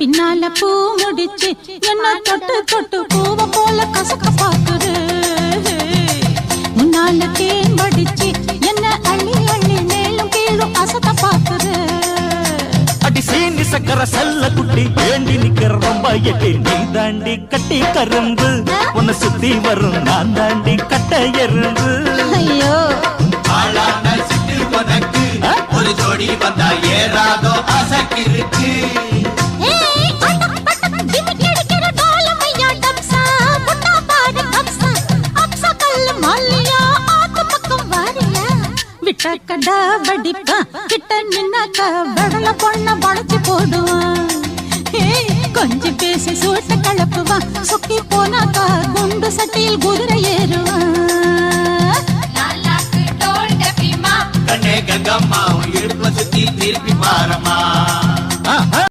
பின்னால பூ முடிச்சு என்ன தொட்டு தொட்டு பூவ போல கசக்க பாக்குது. முன்னால தேன் வடிச்சு என்ன அள்ளி அள்ளி மேலும் கீழும் அசத்த பாக்குது. அடி சீனி சக்கர சல்ல குட்டி ஏண்டி நிக்கிற ரொம்ப எட்டி நீ தாண்டி கட்டி கரும்பு உன்னை சுத்தி வரும் நான் தாண்டி கட்ட எறும்பு. ஐயோ ஆளான சிட்டு உனக்கு ஒரு ஜோடி வந்தா ஏறாதோ அசக்கிருக்கு. கடா வடிப்பா கிட்ட நின்னாக்கா வடல பொண்ண வளைச்சு போடுவான். கொஞ்சம் பேசி சூட்ட கலப்புவான். சுக்கி போனாக்கா குண்டு சட்டியில் குதிரை ஏறுவான். கண்ணே கங்கம்மா இடுப்ப சுத்தி திருப்பி பாரம்மா.